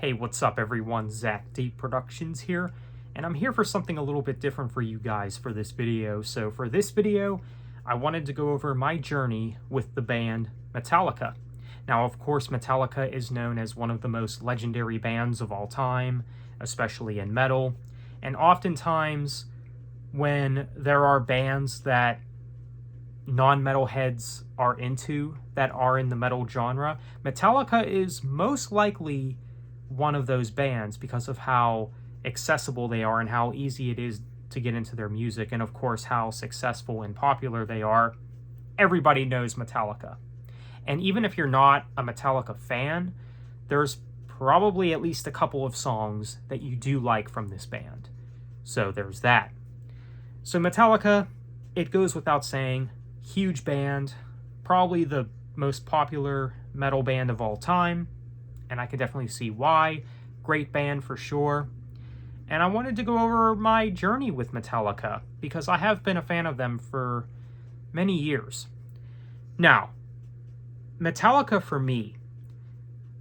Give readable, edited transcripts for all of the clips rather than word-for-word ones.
Hey, what's up everyone? Zach D Productions here, and I'm here for something a little bit different for you guys for this video. So for this video, I wanted to go over my journey with the band Metallica. Now, of course, Metallica is known as one of the most legendary bands of all time, especially in metal, and oftentimes when there are bands that non-metal heads are into that are in the metal genre, Metallica is most likely one of those bands because of how accessible they are and how easy it is to get into their music, and of course how successful and popular they are. Everybody knows Metallica. And even if you're not a Metallica fan, there's probably at least a couple of songs that you do like from this band. So there's that. So Metallica, it goes without saying, huge band, probably the most popular metal band of all time, and I can definitely see why. Great band for sure. And I wanted to go over my journey with Metallica because I have been a fan of them for many years. Now, Metallica for me,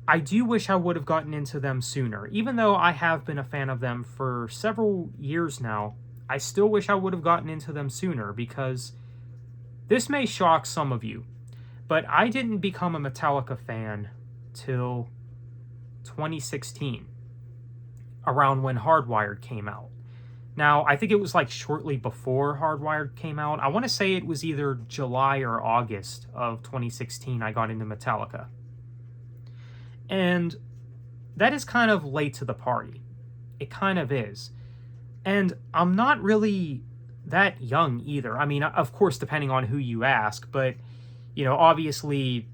I do wish I would have gotten into them sooner. Even though I have been a fan of them for several years now, I still wish I would have gotten into them sooner because this may shock some of you, but I didn't become a Metallica fan till 2016, around when Hardwired came out. Now, I think it was like shortly before Hardwired came out. I want to say it was either July or August of 2016 I got into Metallica. And that is kind of late to the party. It kind of is. And I'm not really that young either. I mean, of course, depending on who you ask, but, you know, obviously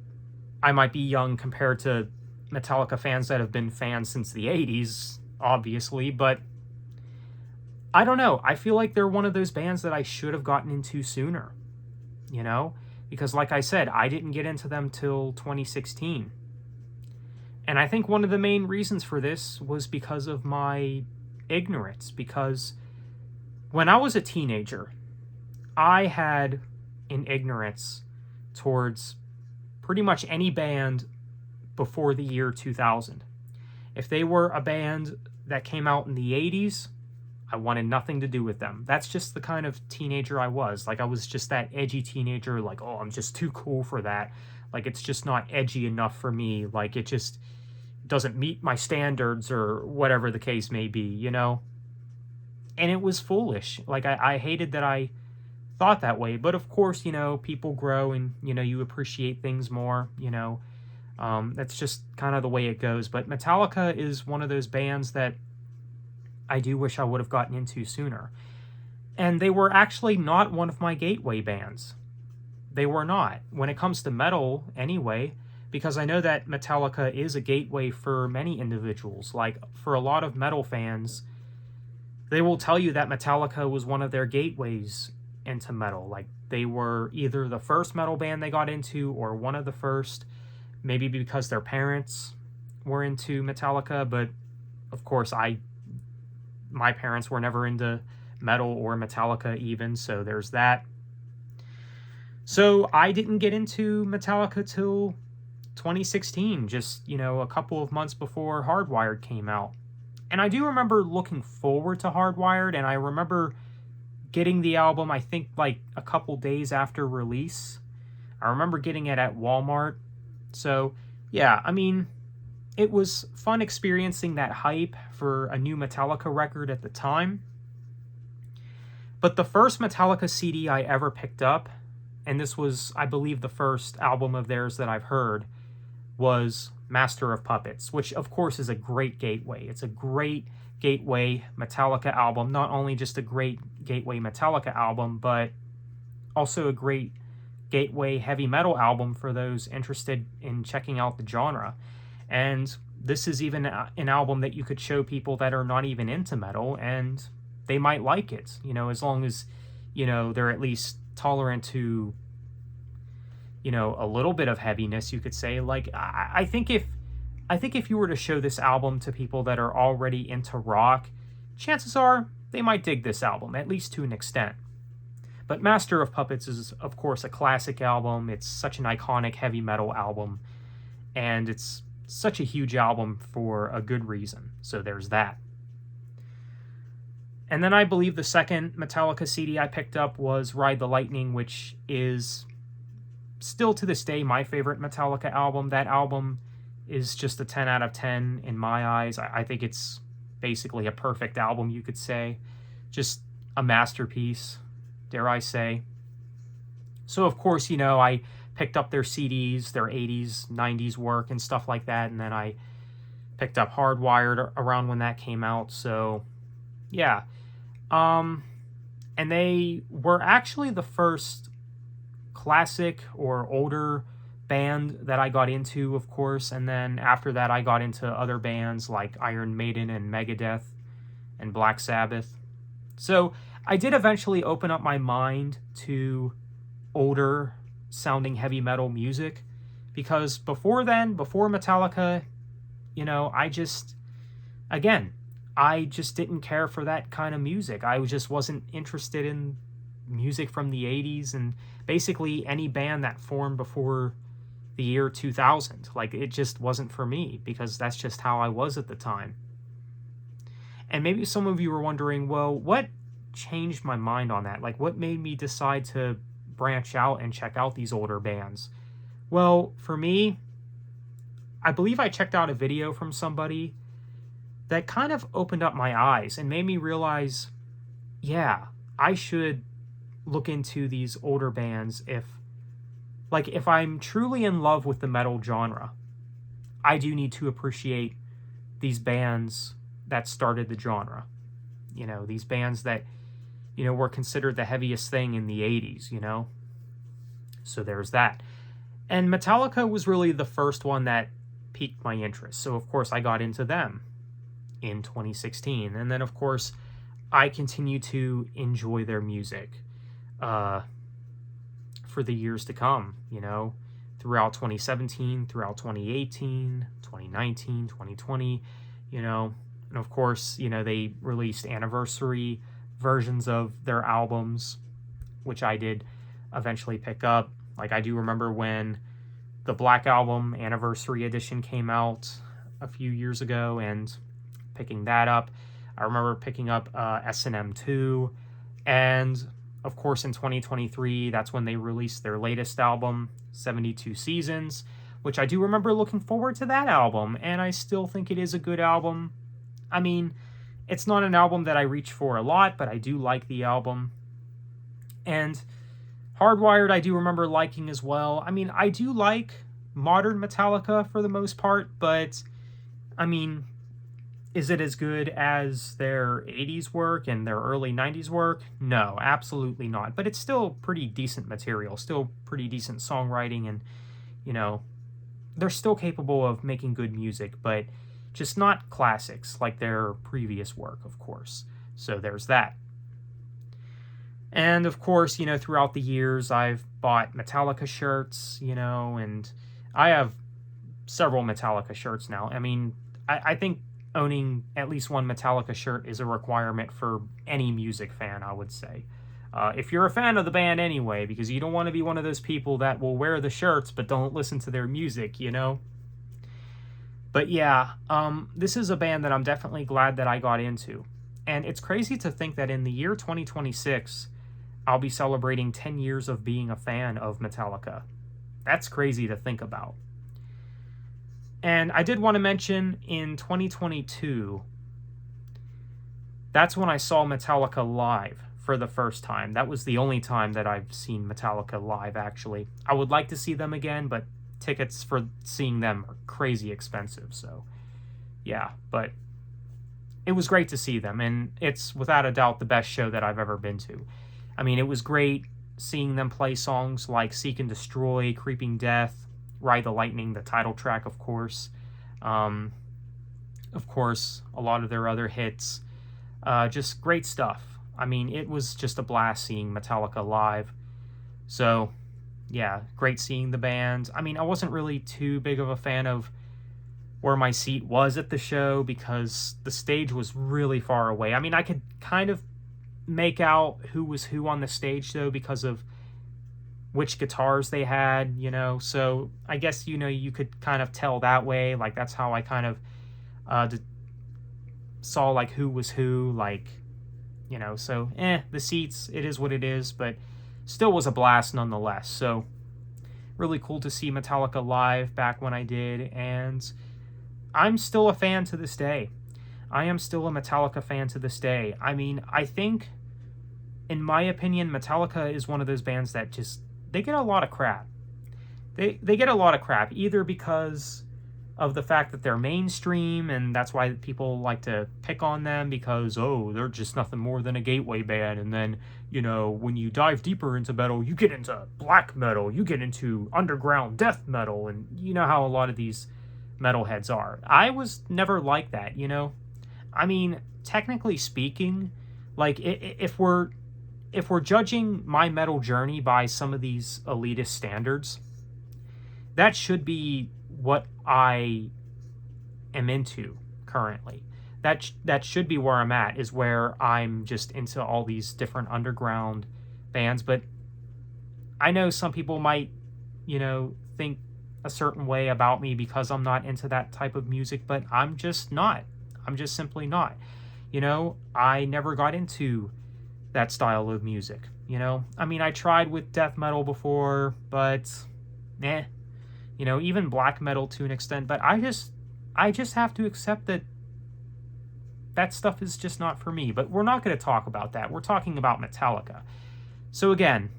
I might be young compared to Metallica fans that have been fans since the 80s, obviously, but I don't know. I feel like they're one of those bands that I should have gotten into sooner, you know, because like I said, I didn't get into them till 2016. And I think one of the main reasons for this was because of my ignorance, because when I was a teenager, I had an ignorance towards pretty much any band before the year 2000. If they were a band that came out in the 80s, I wanted nothing to do with them. That's just the kind of teenager I was. Like, I was just that edgy teenager, like, oh, I'm just too cool for that. Like, it's just not edgy enough for me. Like, it just doesn't meet my standards or whatever the case may be, you know? And it was foolish. Like, I hated that I thought that way. But of course, you know, people grow and, you know, you appreciate things more, you know. That's just kind of the way it goes. But Metallica is one of those bands that I do wish I would have gotten into sooner. And they were actually not one of my gateway bands. They were not. When it comes to metal, anyway, because I know that Metallica is a gateway for many individuals. Like, for a lot of metal fans, they will tell you that Metallica was one of their gateways into metal. Like, they were either the first metal band they got into or one of the first, maybe because their parents were into Metallica, but of course my parents were never into metal or Metallica even, so there's that. So I didn't get into Metallica till 2016, just, you know, a couple of months before Hardwired came out. And I do remember looking forward to Hardwired, and I remember getting the album, I think, like a couple days after release. I remember getting it at Walmart. So, yeah, I mean, it was fun experiencing that hype for a new Metallica record at the time. But the first Metallica CD I ever picked up, and this was, I believe, the first album of theirs that I've heard, was Master of Puppets, which of course is a great gateway. It's a great gateway Metallica album, not only just a great gateway Metallica album, but also a great gateway heavy metal album for those interested in checking out the genre. And this is even an album that you could show people that are not even into metal, and they might like it, you know, as long as, you know, they're at least tolerant to, you know, a little bit of heaviness, you could say. Like, I think if you were to show this album to people that are already into rock, chances are they might dig this album, at least to an extent. But Master of Puppets is, of course, a classic album. It's such an iconic heavy metal album, and it's such a huge album for a good reason. So there's that. And then I believe the second Metallica CD I picked up was Ride the Lightning, which is still to this day my favorite Metallica album. That album is just a 10 out of 10 in my eyes. I think it's basically a perfect album, you could say. Just a masterpiece, dare I say. So, of course, I picked up their CDs, their 80s, 90s work and stuff like that, and then I picked up Hardwired around when that came out. So, yeah. And they were actually the first classic or older band that I got into, of course, and then after that I got into other bands like Iron Maiden and Megadeth and Black Sabbath. So I did eventually open up my mind to older sounding heavy metal music, because before then, before Metallica, I just didn't care for that kind of music. I just wasn't interested in music from the 80s and basically any band that formed before the year 2000. Like, it just wasn't for me, because that's just how I was at the time. And maybe some of you were wondering, well, what changed my mind on that? Like, what made me decide to branch out and check out these older bands? Well, for me, I believe I checked out a video from somebody that kind of opened up my eyes and made me realize, yeah, I should look into these older bands if I'm truly in love with the metal genre. I do need to appreciate these bands that started the genre. These bands that, were considered the heaviest thing in the 80s, So there's that. And Metallica was really the first one that piqued my interest. So, of course, I got into them in 2016. And then, of course, I continue to enjoy their music for the years to come, throughout 2017, throughout 2018, 2019, 2020, and of course, they released anniversary versions of their albums, which I did eventually pick up. Like, I do remember when the Black Album Anniversary Edition came out a few years ago and picking that up. I remember picking up S&M 2, and of course in 2023, that's when they released their latest album, 72 Seasons, which I do remember looking forward to that album, and I still think it is a good album. I mean, it's not an album that I reach for a lot, but I do like the album. And Hardwired, I do remember liking as well. I mean, I do like modern Metallica for the most part, but I mean, is it as good as their 80s work and their early 90s work? No, absolutely not. But it's still pretty decent material, still pretty decent songwriting, and, they're still capable of making good music, but just not classics like their previous work, of course. So there's that. And, of course, throughout the years, I've bought Metallica shirts, and I have several Metallica shirts now. I mean, I think owning at least one Metallica shirt is a requirement for any music fan, I would say. If you're a fan of the band anyway, because you don't want to be one of those people that will wear the shirts but don't listen to their music, But yeah, this is a band that I'm definitely glad that I got into. And it's crazy to think that in the year 2026, I'll be celebrating 10 years of being a fan of Metallica. That's crazy to think about. And I did want to mention, in 2022, that's when I saw Metallica live for the first time. That was the only time that I've seen Metallica live, actually. I would like to see them again, but tickets for seeing them are crazy expensive, so yeah. But it was great to see them, and it's without a doubt the best show that I've ever been to. I mean, it was great seeing them play songs like Seek and Destroy, Creeping Death, Ride the Lightning, the title track, of course. Of course, a lot of their other hits. Just great stuff. I mean, it was just a blast seeing Metallica live. So, yeah, great seeing the band. I mean, I wasn't really too big of a fan of where my seat was at the show because the stage was really far away. I mean, I could kind of make out who was who on the stage, though, because of which guitars they had, you know. So I guess, you know, you could kind of tell that way. Like, that's how I kind of saw, like, who was who, like, you know. So, the seats, it is what it is, but still was a blast nonetheless. So, really cool to see Metallica live back when I did, and I'm still a fan to this day. I am still a Metallica fan to this day. I mean, I think, in my opinion, Metallica is one of those bands that just, they get a lot of crap. They get a lot of crap, either because of the fact that they're mainstream, and that's why people like to pick on them, because, oh, they're just nothing more than a gateway band, and then, you know, when you dive deeper into metal, you get into black metal, you get into underground death metal, and you know how a lot of these metalheads are. I was never like that, you know? I mean, technically speaking, like, if we're judging my metal journey by some of these elitist standards, that should be what I am into currently. That should be where I'm at, is where I'm just into all these different underground bands. But I know some people might, you know, think a certain way about me because I'm not into that type of music, but I'm just not. I'm just simply not. You know, I never got into that style of music, you know? I mean, I tried with death metal before, but you know, even black metal to an extent, but I just have to accept that that stuff is just not for me. But we're not going to talk about that. We're talking about Metallica. So again,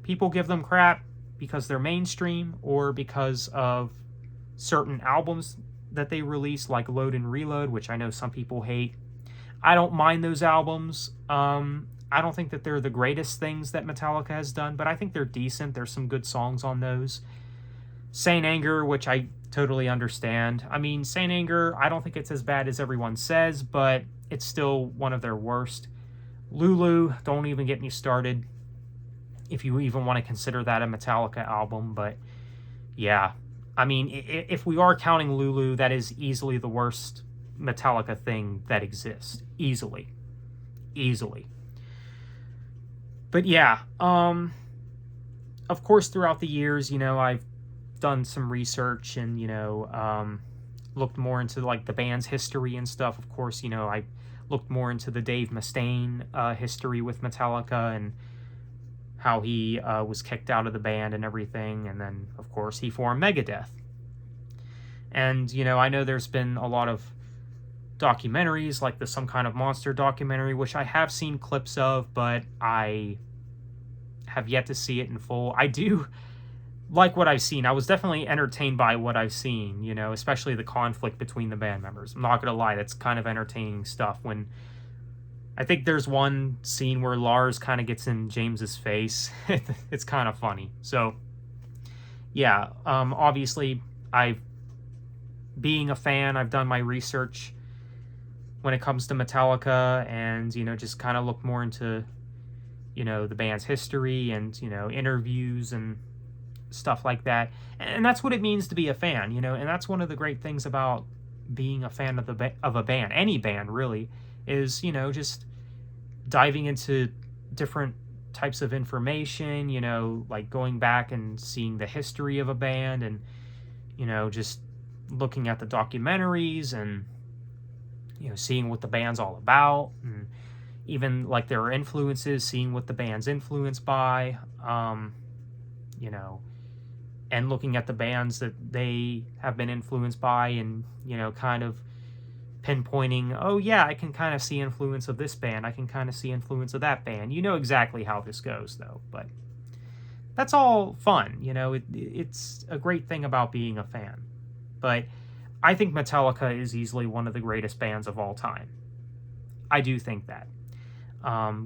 people give them crap because they're mainstream or because of certain albums that they release, like Load and Reload, which I know some people hate. I don't mind those albums. I don't think that they're the greatest things that Metallica has done, but I think they're decent. There's some good songs on those. Saint Anger, which I totally understand. I mean, Saint Anger, I don't think it's as bad as everyone says, but it's still one of their worst. Lulu, don't even get me started, if you even want to consider that a Metallica album. But yeah, I mean, if we are counting Lulu, that is easily the worst Metallica thing that exists. Easily. But yeah, of course, throughout the years, you know, I've done some research and, you know, looked more into, like, the band's history and stuff. Of course, you know, I looked more into the Dave Mustaine history with Metallica and how he was kicked out of the band and everything. And then, of course, he formed Megadeth. And, you know, I know there's been a lot of documentaries, like the Some Kind of Monster documentary, which I have seen clips of, but I have yet to see it in full. I do like what I've seen. I was definitely entertained by what I've seen, you know, especially the conflict between the band members. I'm not gonna lie, that's kind of entertaining stuff. When I think there's one scene where Lars kind of gets in James's face. It's kind of funny. So yeah, obviously, being a fan, I've done my research when it comes to Metallica, and, you know, just kind of look more into, you know, the band's history and, you know, interviews and stuff like that. And that's what it means to be a fan, you know. And that's one of the great things about being a fan of a band, any band really, is, you know, just diving into different types of information, you know, like going back and seeing the history of a band, and, you know, just looking at the documentaries and, you know, seeing what the band's all about, and even, like, their influences, seeing what the band's influenced by, you know, and looking at the bands that they have been influenced by, and, you know, kind of pinpointing, oh yeah, I can kind of see influence of this band, I can kind of see influence of that band. You know exactly how this goes, though, but that's all fun, you know. It's a great thing about being a fan. But I think Metallica is easily one of the greatest bands of all time. I do think that.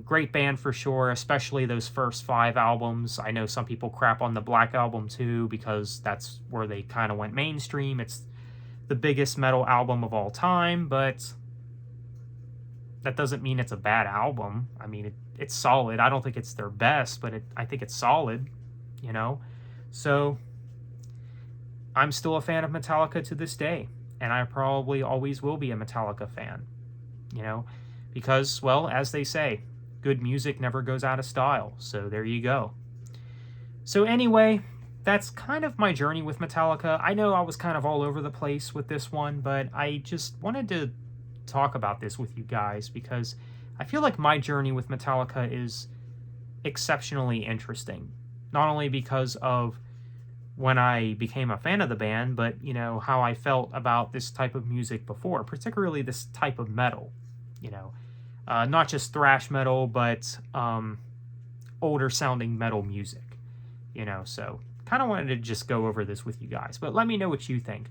Great band for sure, especially those first 5 albums. I know some people crap on the Black Album too, because that's where they kind of went mainstream. It's the biggest metal album of all time, but that doesn't mean it's a bad album. I mean, it's solid. I don't think it's their best, but I think it's solid, you know? So I'm still a fan of Metallica to this day, and I probably always will be a Metallica fan, you know? Because, well, as they say, good music never goes out of style. So there you go. So anyway, that's kind of my journey with Metallica. I know I was kind of all over the place with this one, but I just wanted to talk about this with you guys because I feel like my journey with Metallica is exceptionally interesting. Not only because of when I became a fan of the band, but how I felt about this type of music before, particularly this type of metal. You know, not just thrash metal, but older sounding metal music. So kind of wanted to just go over this with you guys. But let me know what you think.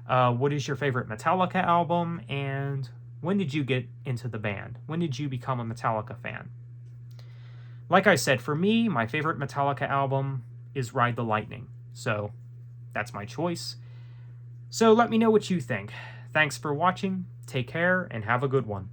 What is your favorite Metallica album, and when did you get into the band? When did you become a Metallica fan? Like I said, for me, my favorite Metallica album is Ride the Lightning. So that's my choice. So let me know what you think. Thanks for watching. Take care and have a good one.